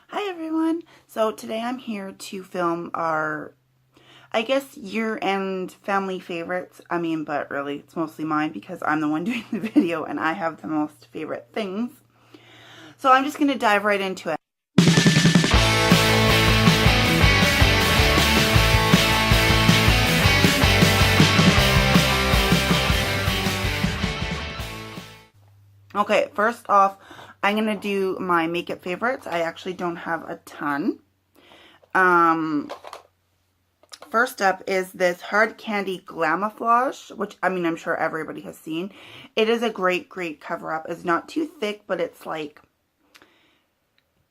Hi everyone! So today I'm here to film our, I guess, year-end family favorites. But really it's mostly mine because I'm the one doing the video and I have the most favorite things. So I'm just going to dive right into it. Okay, first off, I'm going to do my makeup favorites. I actually don't have a ton. First up is this Hard Candy Glamouflage, which, I'm sure everybody has seen. It is a great cover-up. It's not too thick, but it's like,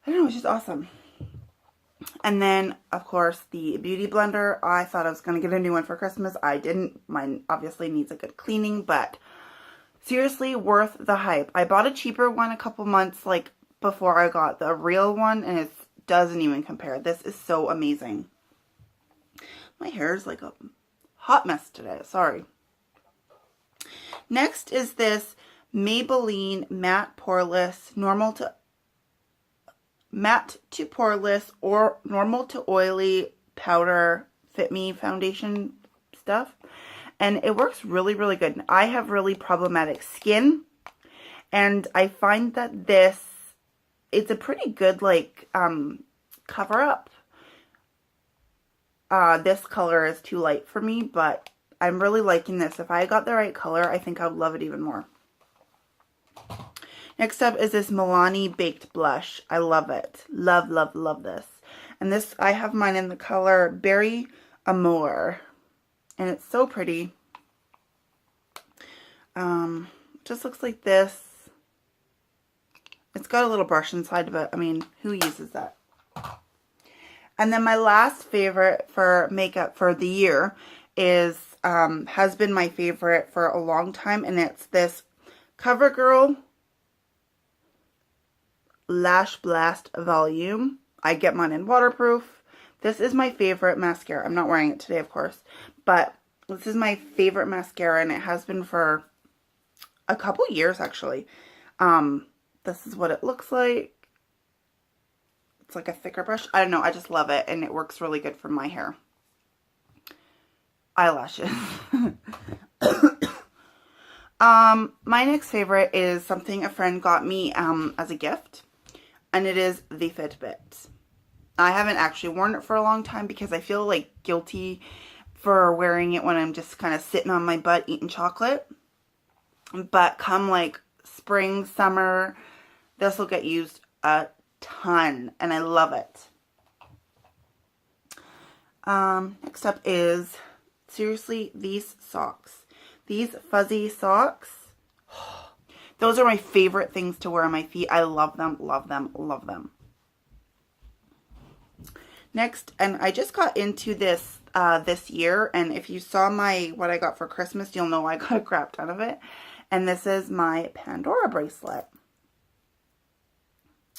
I don't know, it's just awesome. And then, of course, the Beauty Blender. I thought I was going to get a new one for Christmas. I didn't. Mine obviously needs a good cleaning, but seriously worth the hype. I bought a cheaper one a couple months before I got the real one, and it doesn't even compare. This is so amazing. My hair is like a hot mess today. Sorry. Next is this Maybelline Matte to Poreless or Normal to Oily Powder Fit Me foundation stuff. And it works really good. I have really problematic skin, and I find that it's a pretty good cover up. This color is too light for me, but I'm really liking this. If I got the right color, I think I would love it even more. Next up is this Milani Baked Blush. I love it. Love this. And this, I have mine in the color Berry Amour. And it's so pretty. Just looks like this. It's got a little brush inside, but who uses that? And then my last favorite for makeup for the year is, has been my favorite for a long time, and it's this CoverGirl Lash Blast Volume. I get mine in waterproof. This is my favorite mascara. I'm not wearing it today, of course, but this is my favorite mascara, and it has been for a couple years, actually. This is what it looks like. It's like a thicker brush. I don't know. I just love it, and it works really good for my hair. Eyelashes. My next favorite is something a friend got me as a gift, and it is the Fitbit. I haven't actually worn it for a long time because I feel like guilty for wearing it when I'm just kind of sitting on my butt eating chocolate. But come spring, summer, this will get used a ton, and I love it. Next up is, seriously, these socks. These fuzzy socks. Those are my favorite things to wear on my feet. I love them, love them. Next, and I just got into this this year, and if you saw what I got for Christmas, you'll know I got a crap ton of it. And this is my Pandora bracelet.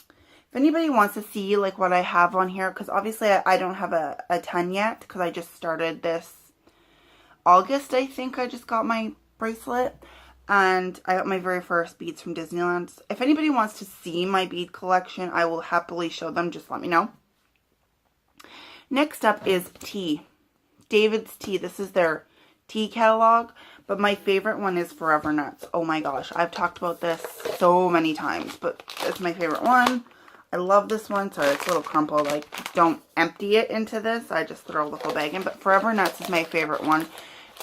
If anybody wants to see what I have on here, because obviously I don't have a ton yet, because I just started this August, I think I just got my bracelet, and I got my very first beads from Disneyland. If anybody wants to see my bead collection, I will happily show them. Just let me know. Next up is tea. David's Tea. This is their tea catalog, but my favorite one is Forever Nuts. Oh my gosh, I've talked about this so many times, but it's my favorite one. I love this one. Sorry, it's a little crumpled. I don't empty it into this. I just throw the whole bag in, but Forever Nuts is my favorite one,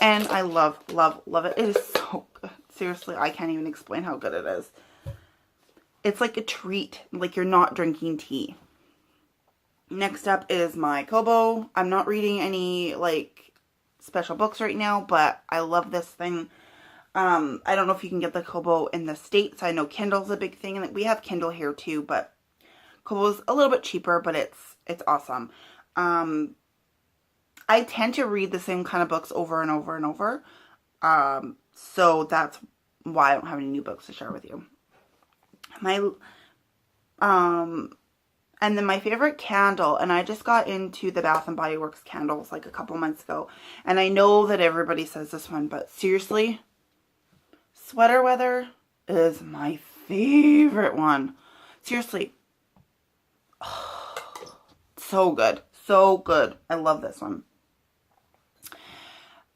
and I love it. It is so good. Seriously, I can't even explain how good it is. It's like a treat, like you're not drinking tea. Next up is my Kobo. I'm not reading any special books right now, but I love this thing. I don't know if you can get the Kobo in the States. I know Kindle's a big thing, and we have Kindle here too, but Kobo's a little bit cheaper, but it's awesome. I tend to read the same kind of books over and over and over. So that's why I don't have any new books to share with you. And then my favorite candle, and I just got into the Bath & Body Works candles a couple months ago. And I know that everybody says this one, but seriously, Sweater Weather is my favorite one. Seriously. Oh, so good. So good. I love this one.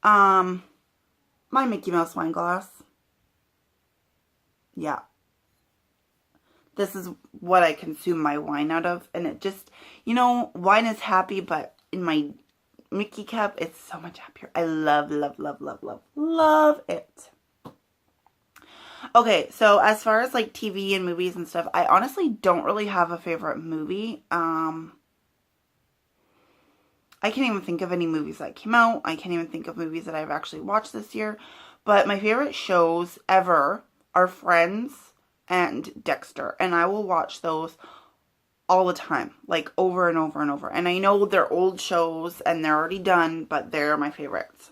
My Mickey Mouse wine glass. Yeah. This is what I consume my wine out of. And it just, you know, wine is happy, but in my Mickey cup, it's so much happier. I love, love, love, love, love, love it. Okay, so as far as like TV and movies and stuff, I honestly don't really have a favorite movie. I can't even think of any movies that came out. I can't even think of movies that I've actually watched this year. But my favorite shows ever are Friends and Dexter. And I will watch those all the time. Like over and over and over. And I know they're old shows and they're already done. But they're my favorites.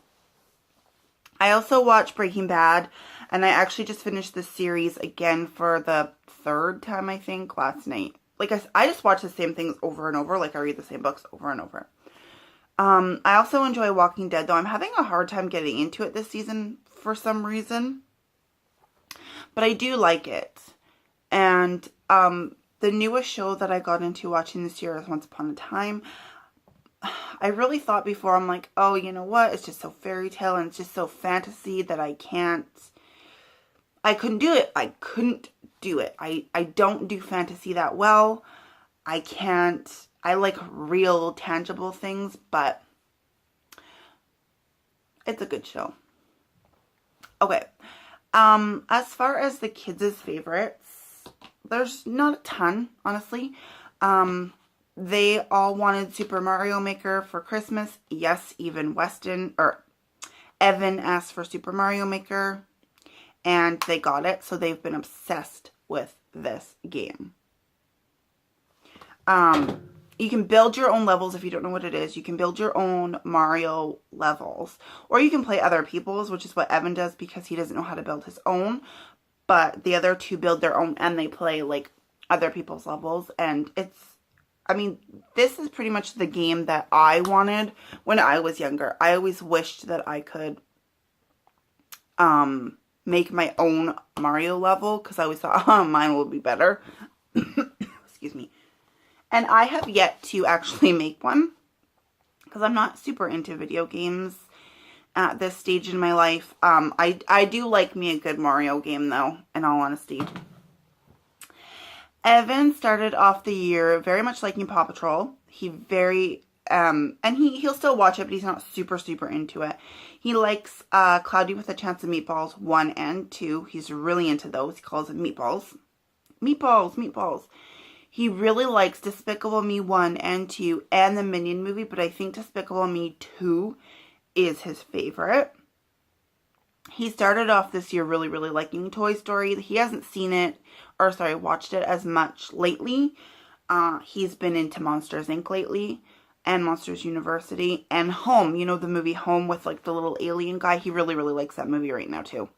I also watch Breaking Bad. And I actually just finished this series again for the third time, I think, last night. Like I just watch the same things over and over. Like I read the same books over and over. I also enjoy Walking Dead, though I'm having a hard time getting into it this season for some reason. But I do like it. And the newest show that I got into watching this year is Once Upon a Time. I really thought before, I'm like, oh, you know what? It's just so fairy tale and it's just so fantasy that I couldn't do it. I couldn't do it. I don't do fantasy that well. I like real, tangible things, but it's a good show. Okay. As far as the kids' favorites, there's not a ton, honestly. They all wanted Super Mario Maker for Christmas. Yes, even Evan asked for Super Mario Maker, and they got it, so they've been obsessed with this game. You can build your own levels if you don't know what it is. You can build your own Mario levels. Or you can play other people's, which is what Evan does because he doesn't know how to build his own. But the other two build their own and they play like other people's levels. And this is pretty much the game that I wanted when I was younger. I always wished that I could make my own Mario level because I always thought, oh, mine will be better. Excuse me. And I have yet to actually make one because I'm not super into video games at this stage in my life. I do like me a good Mario game though, in all honesty. Evan started off the year very much liking Paw Patrol. And he'll still watch it, but he's not super, super into it. He likes Cloudy with a Chance of Meatballs 1 and 2. He's really into those. He calls them meatballs. Meatballs, meatballs. He really likes Despicable Me 1 and 2 and the Minion movie, but I think Despicable Me 2 is his favorite. He started off this year really, really liking Toy Story. He hasn't watched it as much lately. He's been into Monsters, Inc. lately and Monsters University and Home. You know, the movie Home with like the little alien guy. He really, really likes that movie right now too.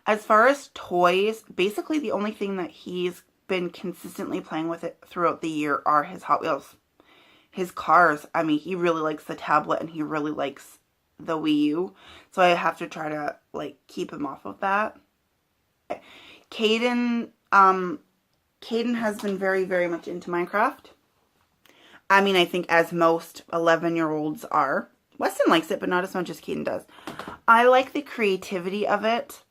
As far as toys, basically the only thing that he's been consistently playing with it throughout the year are his Hot Wheels. His cars. I mean, he really likes the tablet and he really likes the Wii U. So I have to try to like keep him off of that. Caden has been very, very much into Minecraft. I mean, I think as most 11-year-olds are. Weston likes it, but not as much as Caden does. I like the creativity of it.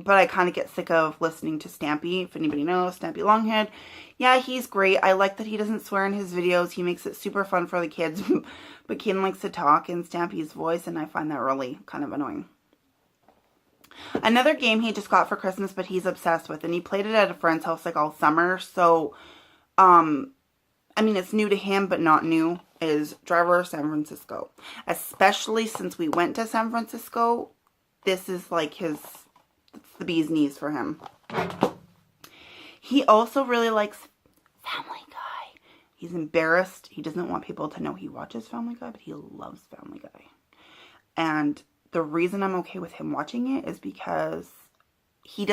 But I kind of get sick of listening to Stampy, if anybody knows, Stampy Longhead. Yeah, he's great. I like that he doesn't swear in his videos. He makes it super fun for the kids. But Caden likes to talk in Stampy's voice, and I find that really kind of annoying. Another game he just got for Christmas, but he's obsessed with, and he played it at a friend's house like all summer. So, I mean, it's new to him, but not new, is Driver San Francisco. Especially since we went to San Francisco, this is like it's the bee's knees for him. He also really likes Family Guy. He's embarrassed. He doesn't want people to know he watches Family Guy, but he loves Family Guy. And the reason I'm okay with him watching it is because he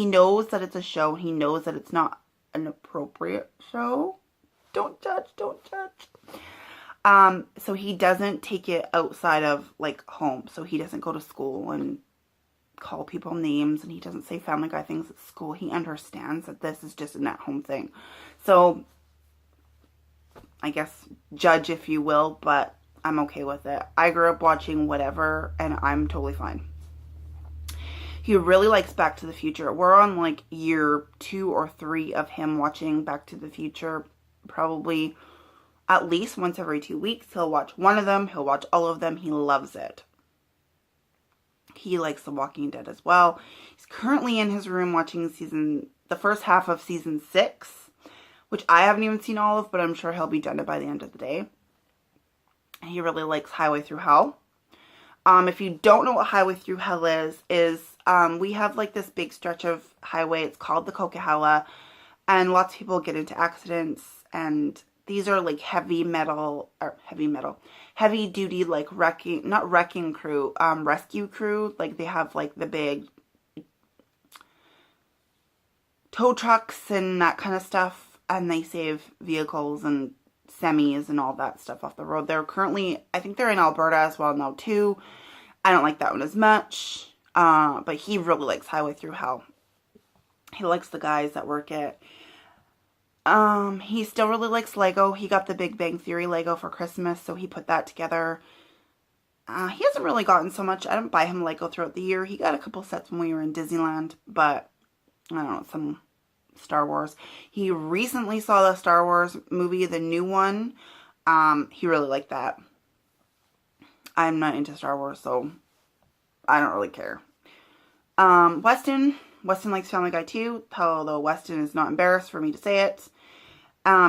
knows that it's a show. He knows that it's not an appropriate show. Don't judge, don't judge. So he doesn't take it outside of like home. So he doesn't go to school and call people names and he doesn't say Family Guy things at school. He understands that this is just an at-home thing. So, I guess judge if you will, but I'm okay with it. I grew up watching whatever and I'm totally fine. He really likes Back to the Future. We're on like year 2 or 3 of him watching Back to the Future. Probably at least once every 2 weeks. He'll watch one of them. He'll watch all of them. He loves it. He likes The Walking Dead as well. He's currently in his room watching the first half of season 6, which I haven't even seen all of, but I'm sure he'll be done it by the end of the day. He really likes Highway Through Hell. If you don't know what Highway Through Hell is we have like this big stretch of highway. It's called the Coquihalla, and lots of people get into accidents, and these are like heavy duty like rescue crew. Like they have like the big tow trucks and that kind of stuff, and they save vehicles and semis and all that stuff off the road. They're currently, I think they're in Alberta as well now too. I don't like that one as much, but he really likes Highway Through Hell. He likes the guys that work it. He still really likes Lego. He got the Big Bang Theory Lego for Christmas, so he put that together. He hasn't really gotten so much. I didn't buy him Lego throughout the year. He got a couple sets when we were in Disneyland, but I don't know, some Star Wars. He recently saw the Star Wars movie, the new one. He really liked that. I'm not into Star Wars, so I don't really care. Weston likes Family Guy too, although Weston is not embarrassed for me to say it.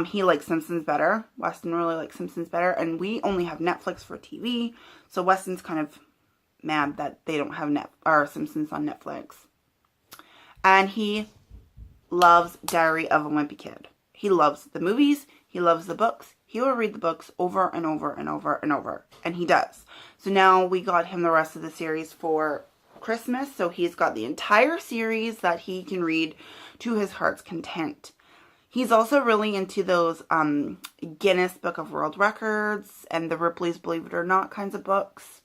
He likes Simpsons better. Weston really likes Simpsons better, and we only have Netflix for TV, so Weston's kind of mad that they don't have Simpsons on Netflix. And he loves Diary of a Wimpy Kid. He loves the movies. He loves the books. He will read the books over and over and over and over. And he does. So now we got him the rest of the series for Christmas. So he's got the entire series that he can read to his heart's content. He's also really into those Guinness Book of World Records and the Ripley's Believe It or Not kinds of books.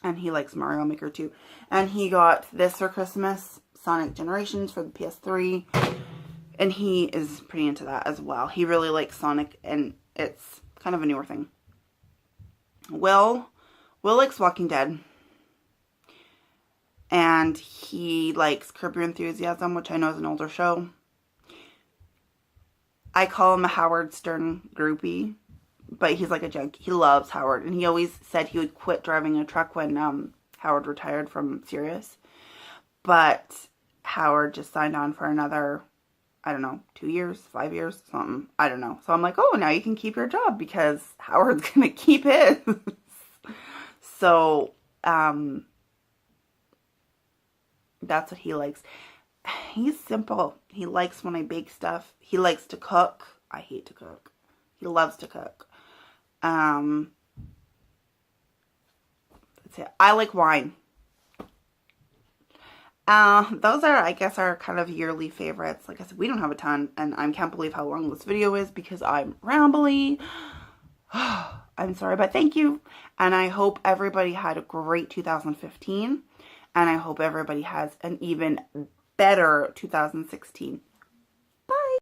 And he likes Mario Maker too. And he got this for Christmas, Sonic Generations for the PS3. And he is pretty into that as well. He really likes Sonic, and it's kind of a newer thing. Will likes Walking Dead. And he likes Curb Your Enthusiasm, which I know is an older show. I call him a Howard Stern groupie, but he's like a junkie. He loves Howard, and he always said he would quit driving a truck when Howard retired from Sirius. But Howard just signed on for another, I don't know, 2 years, 5 years, something. I don't know. So I'm like, oh, now you can keep your job because Howard's going to keep his. So, that's what he likes. He's simple. He likes when I bake stuff. He likes to cook. I hate to cook. He loves to cook. That's it. I like wine. Those are, I guess, our kind of yearly favorites. Like I said, we don't have a ton, and I can't believe how long this video is because I'm rambly. I'm sorry, but thank you. And I hope everybody had a great 2015, and I hope everybody has an even better 2016.